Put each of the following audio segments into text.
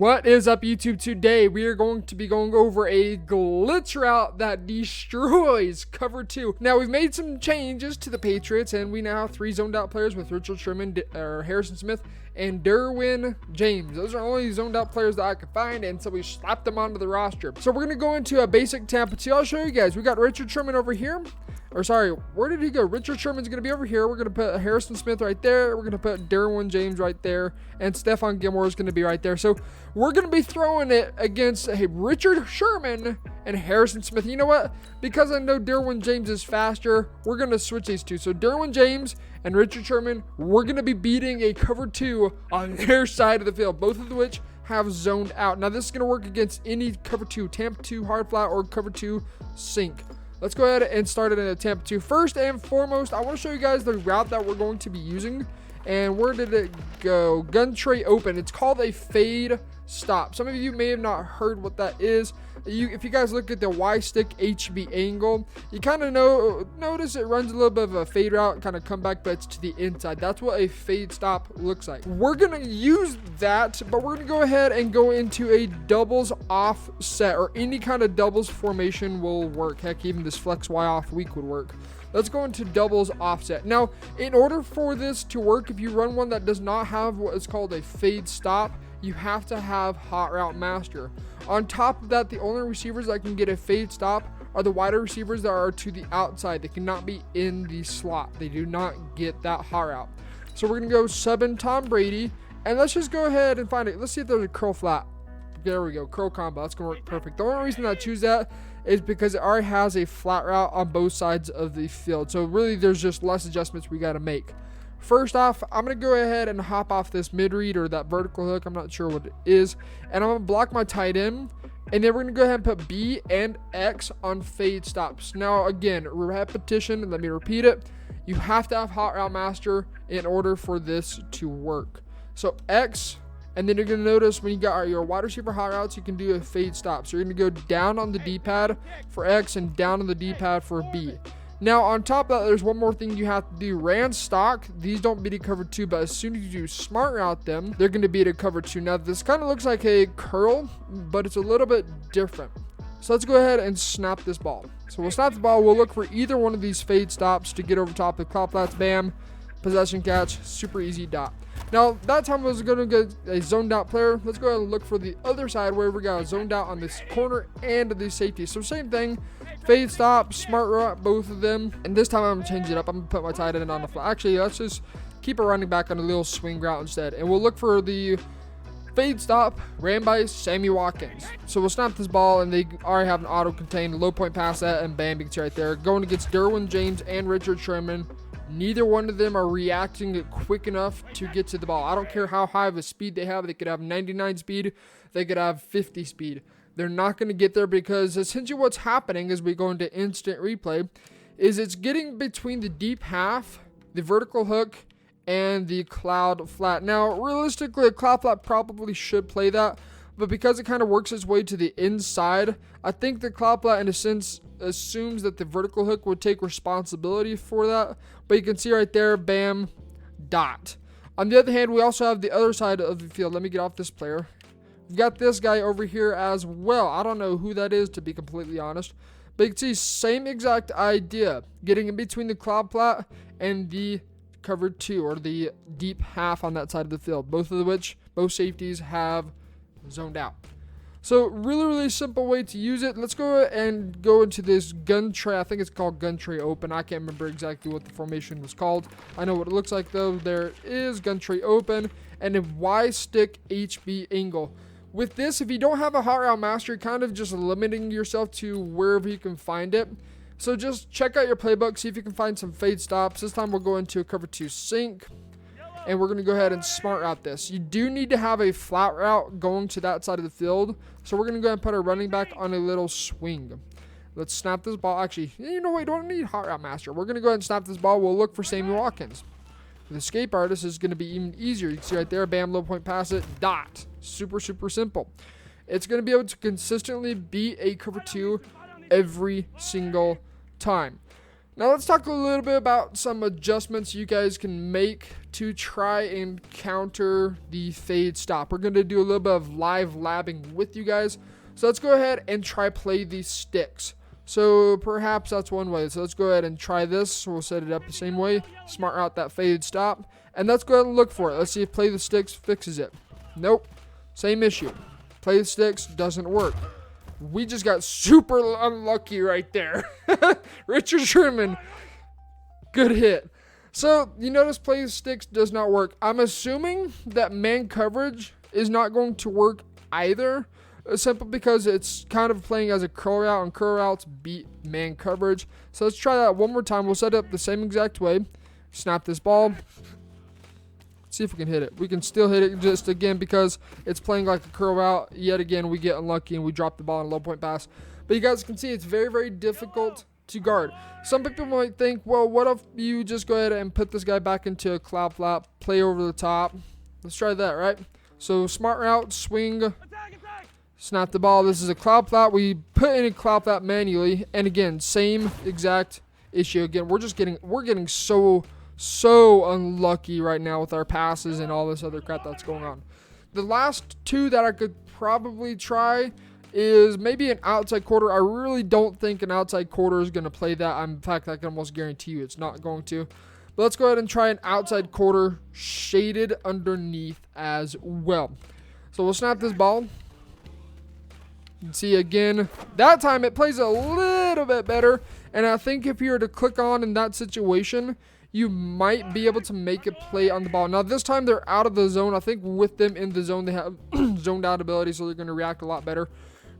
What is up, YouTube? Today we are going to be going over a glitch route that destroys cover 2. Now, we've made some changes to the Patriots, and we now have 3 zoned out players with Richard Sherman, Harrison Smith, and Derwin James. Those are only zoned out players that I could find, and so we slapped them onto the roster. So we're going to go into a basic Tampa 2. I'll show you guys. We got Richard Sherman over here. Or sorry, where did he go? Richard Sherman's going to be over here. We're going to put Harrison Smith right there. We're going to put Derwin James right there. And Stephon Gilmore is going to be right there. So we're going to be throwing it against Richard Sherman and Harrison Smith. You know what? Because I know Derwin James is faster, we're going to switch these two. So Derwin James and Richard Sherman, we're going to be beating a cover 2 on their side of the field. Both of which have zoned out. Now this is going to work against any cover 2, Tampa 2 hard flat or cover 2 sink. Let's go ahead and start it in a Tampa 2. First and foremost, I want to show you guys the route that we're going to be using. And where did it go? Gun tray open. It's called a fade stop. Some of you may have not heard what that is. If you guys look at the Y stick HB angle, you kind of notice it runs a little bit of a fade route, kind of come back, but it's to the inside. That's what a fade stop looks like. We're going to use that, but we're going to go ahead and go into a doubles offset, or any kind of doubles formation will work. Heck, even this flex Y off week would work. Let's go into doubles offset. Now, in order for this to work, if you run one that does not have what is called a fade stop, you have to have hot route master. On top of that, the only receivers that can get a fade stop are the wider receivers that are to the outside. They cannot be in the slot. They do not get that hot route. So we're going to go sub in Tom Brady, and let's just go ahead and find it. Let's see if there's a curl flat. There we go, curl combo. That's going to work perfect. The only reason I choose that is because it already has a flat route on both sides of the field. So really, there's just less adjustments we got to make. First off, I'm going to go ahead and hop off this mid-read or that vertical hook. I'm not sure what it is. And I'm going to block my tight end. And then we're going to go ahead and put B and X on fade stops. Now, again, repetition. Let me repeat it. You have to have hot route master in order for this to work. So X, and then you're going to notice when you got your wide receiver hot routes, you can do a fade stop. So you're going to go down on the D-pad for X and down on the D-pad for B. Now, on top of that, there's one more thing you have to do. Ran stock, these don't beat a cover 2, but as soon as you do smart route them, they're going to beat a cover 2. Now, this kind of looks like a curl, but it's a little bit different. So let's go ahead and snap this ball. So we'll snap the ball. We'll look for either one of these fade stops to get over top of the cloud flats. Bam. Possession catch. Super easy dot. Now, that time I was going to get a zoned out player. Let's go ahead and look for the other side where we got zoned out on this corner and the safety. So same thing. Fade stop, smart route, both of them. And this time I'm going to change it up. I'm going to put my tight end on the flat. Actually, let's just keep a running back on a little swing route instead. And we'll look for the fade stop ran by Sammy Watkins. So we'll snap this ball, and they already have an auto-contained low point pass set, and bam, it's right there. Going against Derwin James and Richard Sherman. Neither one of them are reacting quick enough to get to the ball. I don't care how high of a speed they have. They could have 99 speed. They could have 50 speed. They're not going to get there because essentially what's happening as we go into instant replay is it's getting between the deep half, the vertical hook, and the cloud flat. Now, realistically, a cloud flat probably should play that, but because it kind of works its way to the inside, I think the cloud flat in a sense assumes that the vertical hook would take responsibility for that. But you can see right there, bam, dot. On the other hand, we also have the other side of the field. Let me get off this player. We've got this guy over here as well. I don't know who that is, to be completely honest. But you can see same exact idea. Getting in between the cloud flat and the cover 2, or the deep half on that side of the field. Both safeties have zoned out. So really simple way to use it. Let's go and go into this gun tray. I think it's called gun tray open. I can't remember exactly what the formation was called. I know what it looks like though. There is gun tray open and a Y stick HB angle. With this, if you don't have a hot route master, you're kind of just limiting yourself to wherever you can find it. So just check out your playbook, see if you can find some fade stops. This time we'll go into a cover 2 sink. And we're going to go ahead and smart route this. You do need to have a flat route going to that side of the field. So we're going to go ahead and put our running back on a little swing. Let's snap this ball. Actually, you know what? We don't need hot route master. We're going to go ahead and snap this ball. We'll look for Sammy Watkins. The escape artist is going to be even easier. You can see right there, bam, low point pass it, dot. Super simple. It's going to be able to consistently beat a cover 2 every single time. Now let's talk a little bit about some adjustments you guys can make to try and counter the fade stop. We're going to do a little bit of live labbing with you guys. So let's go ahead and try play these sticks. So perhaps that's one way. So let's go ahead and try this. So we'll set it up the same way. Smart out that fade stop. And let's go ahead and look for it. Let's see if play the sticks fixes it. Nope. Same issue. Play the sticks doesn't work. We just got super unlucky right there. Richard Sherman. Good hit. So you notice play the sticks does not work. I'm assuming that man coverage is not going to work either. Simple because it's kind of playing as a curl route, and curl routes beat man coverage. So let's try that one more time. We'll set it up the same exact way. Snap this ball. See if we can hit it. We can still hit it just again because it's playing like a curl route. Yet again, we get unlucky and we drop the ball in a low point pass. But you guys can see it's very, very difficult to guard. Some people might think, well, what if you just go ahead and put this guy back into a cloud flap, play over the top? Let's try that, right? So smart route, swing, snap the ball. This is a cloud flap. We put in a cloud flap manually, and again, same exact issue. Again, we're getting so unlucky right now with our passes and all this other crap that's going on. The last two that I could probably try is maybe an outside quarter. I really don't think an outside quarter is going to play that. In fact, I can almost guarantee you it's not going to. But let's go ahead and try an outside quarter shaded underneath as well. So we'll snap this ball. You can see again, that time it plays a little bit better. And I think if you were to click on in that situation, you might be able to make a play on the ball. Now, this time they're out of the zone. I think with them in the zone, they have zoned out ability, so they're going to react a lot better.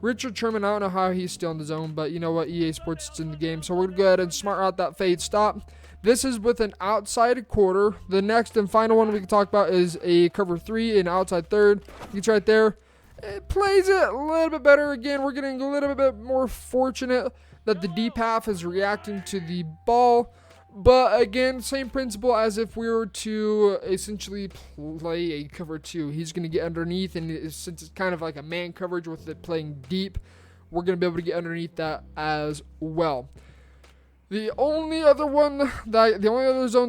Richard Sherman, I don't know how he's still in the zone, but you know what? EA Sports is in the game. So we're going to go ahead and smart out that fade stop. This is with an outside quarter. The next and final one we can talk about is a cover 3 and outside third. It's right there. It plays it a little bit better. Again, we're getting a little bit more fortunate that the deep half is reacting to the ball. But again, same principle as if we were to essentially play a cover 2. He's going to get underneath, and since it's kind of like a man coverage with it playing deep, we're going to be able to get underneath that as well. The only other zone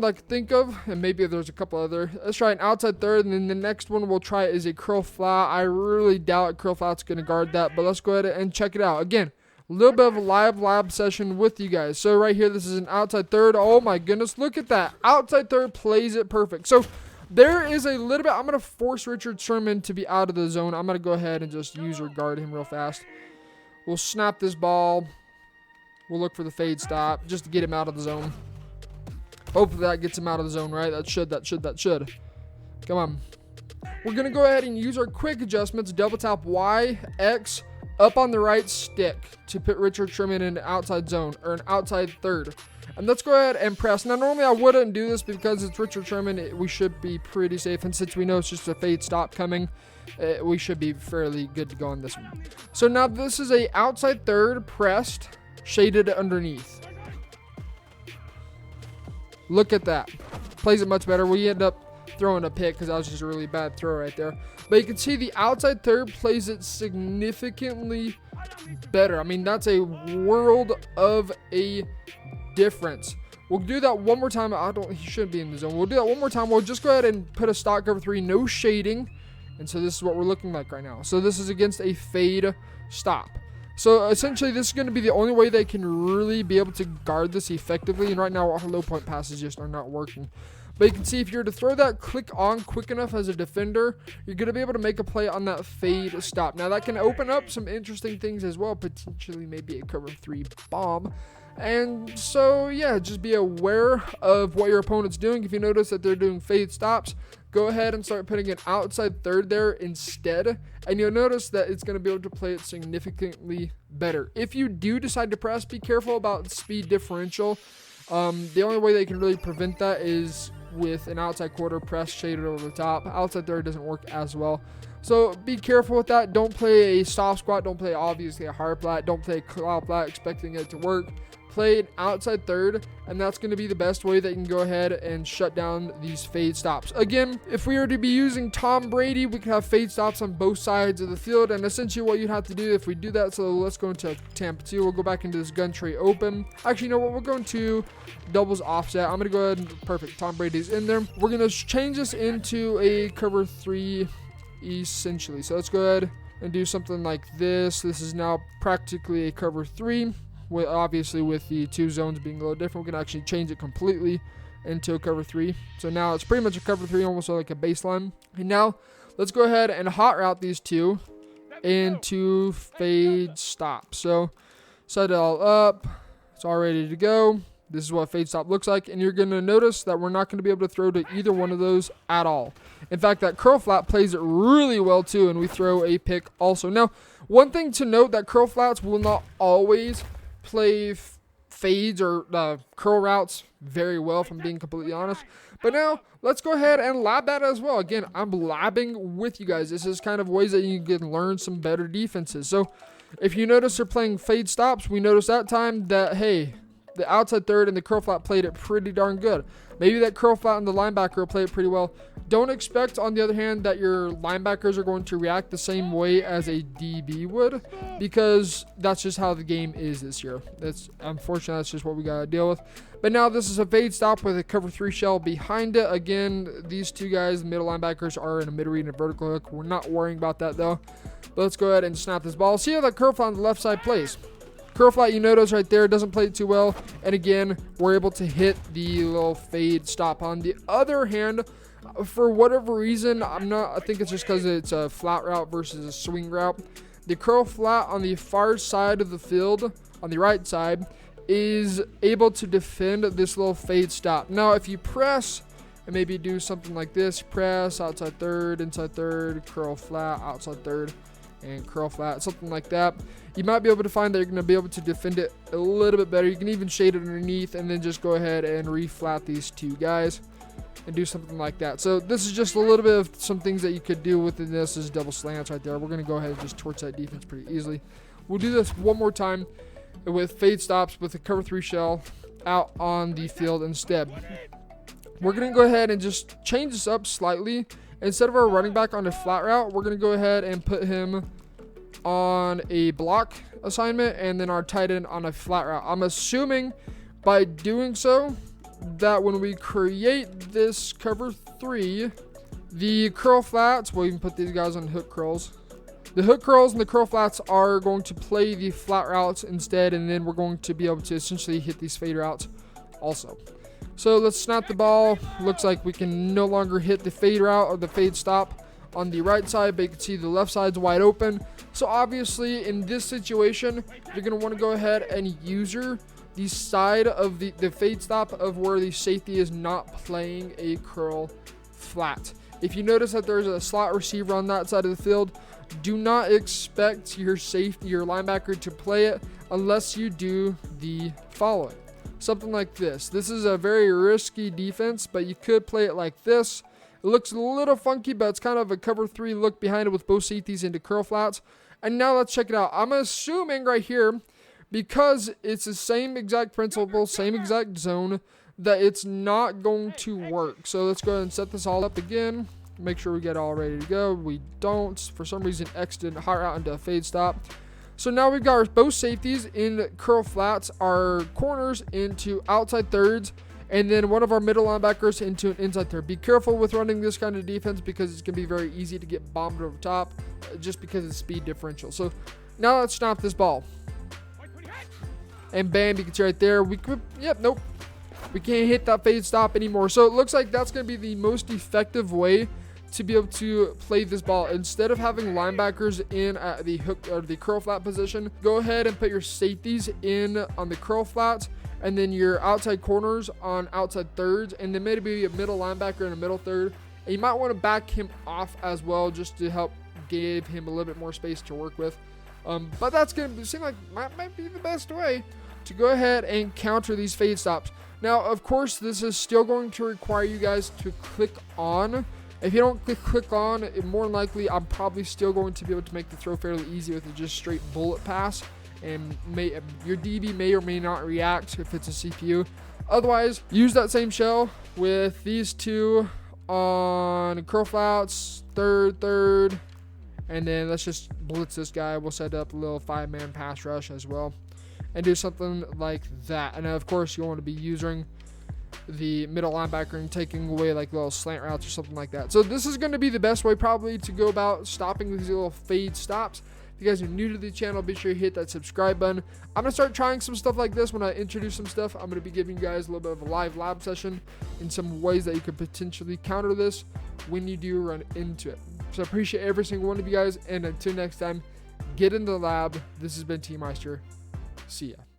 that I could think of, and maybe there's a couple other, let's try an outside third, and then the next one we'll try is a curl flat. I really doubt curl flat's going to guard that, but let's go ahead and check it out. Again, a little bit of a live lab session with you guys. So right here, this is an outside third. Oh my goodness, look at that. Outside third plays it perfect. So there is a little bit, I'm going to force Richard Sherman to be out of the zone. I'm going to go ahead and just use or guard him real fast. We'll snap this ball. We'll look for the fade stop just to get him out of the zone. Hopefully that gets him out of the zone, right? That should. Come on. We're going to go ahead and use our quick adjustments. Double tap Y, X, up on the right stick to put Richard Sherman in an outside zone or an outside third. And let's go ahead and press. Now, normally I wouldn't do this because it's Richard Sherman. We should be pretty safe. And since we know it's just a fade stop coming, we should be fairly good to go on this one. So now this is a outside third pressed, shaded underneath. Look at that. Plays it much better. We end up throwing a pick because that was just a really bad throw right there. But you can see the outside third plays it significantly better. I mean, that's a world of a difference. We'll do that one more time. He shouldn't be in the zone. We'll do that one more time. We'll just go ahead and put a stock cover 3, no shading. And so this is what we're looking like right now. So this is against a fade stop. So essentially, this is going to be the only way they can really be able to guard this effectively. And right now, our low point passes just are not working. But you can see if you're to throw that click on quick enough as a defender, you're going to be able to make a play on that fade stop. Now, that can open up some interesting things as well, potentially maybe a cover 3 bomb. And so, yeah, just be aware of what your opponent's doing. If you notice that they're doing fade stops, go ahead and start putting an outside third there instead. And you'll notice that it's going to be able to play it significantly better. If you do decide to press, be careful about speed differential. The only way they can really prevent that is with an outside quarter press shaded over the top. Outside third doesn't work as well. So be careful with that. Don't play a soft squat. Don't play obviously a hard flat. Don't play a cloud flat expecting it to work. play an outside third, and that's going to be the best way that you can go ahead and shut down these fade stops. Again, if we were to be using Tom Brady, we could have fade stops on both sides of the field, and essentially what you'd have to do if we do that, so let's go into Tampa 2. We'll go back into this gun tray open. Actually, you know what? We're going to doubles offset. I'm going to go ahead and perfect. Tom Brady's in there. We're going to change this into a cover 3 essentially. So let's go ahead and do something like this. This is now practically a cover 3. Obviously, with the two zones being a little different, we can actually change it completely into a cover 3. So now it's pretty much a cover 3, almost like a baseline. And now let's go ahead and hot route these two into fade stop. So set it all up. It's all ready to go. This is what fade stop looks like, and you're going to notice that we're not going to be able to throw to either one of those at all. In fact, that curl flat plays it really well too, and we throw a pick also. Now, one thing to note, that curl flats will not always play fades or curl routes very well, if I'm being completely honest. But now, let's go ahead and lab that as well. Again, I'm labbing with you guys. This is kind of ways that you can learn some better defenses. So, if you notice they're playing fade stops, we noticed that time that, hey, the outside third and the curl flat played it pretty darn good. Maybe that curl flat and the linebacker will play it pretty well. Don't expect, on the other hand, that your linebackers are going to react the same way as a DB would, because that's just how the game is this year. Unfortunately, that's just what we got to deal with. But now this is a fade stop with a cover 3 shell behind it. Again, these two guys, the middle linebackers, are in a mid-read and a vertical hook. We're not worrying about that, though. But let's go ahead and snap this ball. See how that curl flat on the left side plays. Curl flat, you notice right there, doesn't play it too well. And again, we're able to hit the little fade stop. On the other hand, for whatever reason, I think it's just because it's a flat route versus a swing route. The curl flat on the far side of the field, on the right side, is able to defend this little fade stop. Now, if you press and maybe do something like this, press, outside third, inside third, curl flat, outside third, and curl flat, something like that, you might be able to find that you're going to be able to defend it a little bit better. You can even shade it underneath and then just go ahead and reflat these two guys and do something like that. So this is just a little bit of some things that you could do within this. Is double slants right there. We're going to go ahead and just torch that defense pretty easily. We'll do this one more time with fade stops with a cover 3 shell out on the field instead. We're going to go ahead and just change this up slightly. Instead of our running back on a flat route, we're going to go ahead and put him on a block assignment, and then our tight end on a flat route. I'm assuming by doing so that when we create this cover 3, the curl flats, we'll even put these guys on hook curls. The hook curls and the curl flats are going to play the flat routes instead, and then we're going to be able to essentially hit these fade routes also. So let's snap the ball. Looks like we can no longer hit the fade route or the fade stop on the right side, but you can see the left side's wide open. So obviously in this situation, you're going to want to go ahead and user the side of the fade stop of where the safety is not playing a curl flat. If you notice that there's a slot receiver on that side of the field, do not expect your safety, your linebacker, to play it unless you do the following. Something like this. This is a very risky defense, but you could play it like this. It looks a little funky, but it's kind of a cover 3 look behind it with both safeties into curl flats. And now let's check it out. I'm assuming right here, because it's the same exact principle, same exact zone, that it's not going to work. So let's go ahead and set this all up again. Make sure we get it all ready to go. We don't. For some reason, X didn't hire out into a fade stop. So now we've got our both safeties in curl flats, our corners into outside thirds, and then one of our middle linebackers into an inside third. Be careful with running this kind of defense because it's going to be very easy to get bombed over top just because of the speed differential. So now let's snap this ball. And bam, you can see right there. We can't hit that fade stop anymore. So it looks like that's going to be the most effective way to be able to play this ball. Instead of having linebackers in at the hook or the curl flat position, go ahead and put your safeties in on the curl flats, and then your outside corners on outside thirds, and then maybe a middle linebacker and a middle third. And you might want to back him off as well, just to help give him a little bit more space to work with. But that's going to seem like might be the best way to go ahead and counter these fade stops. Now, of course, this is still going to require you guys to click on. If you don't click on, more than likely, I'm probably still going to be able to make the throw fairly easy with a just straight bullet pass and your DB may or may not react if it's a CPU. Otherwise, use that same shell with these two on curl flats, third, and then let's just blitz this guy. We'll set up a little 5-man pass rush as well and do something like that. And of course, you want to be using the middle linebacker and taking away like little slant routes or something like that. So this is going to be the best way probably to go about stopping these little fade stops. If you guys are new to the channel, be sure you hit that subscribe button. I'm going to start trying some stuff like this when I introduce some stuff. I'm going to be giving you guys a little bit of a live lab session in some ways that you could potentially counter this when you do run into it. So I appreciate every single one of you guys, and until next time, get in the lab. This has been T Meister. See ya.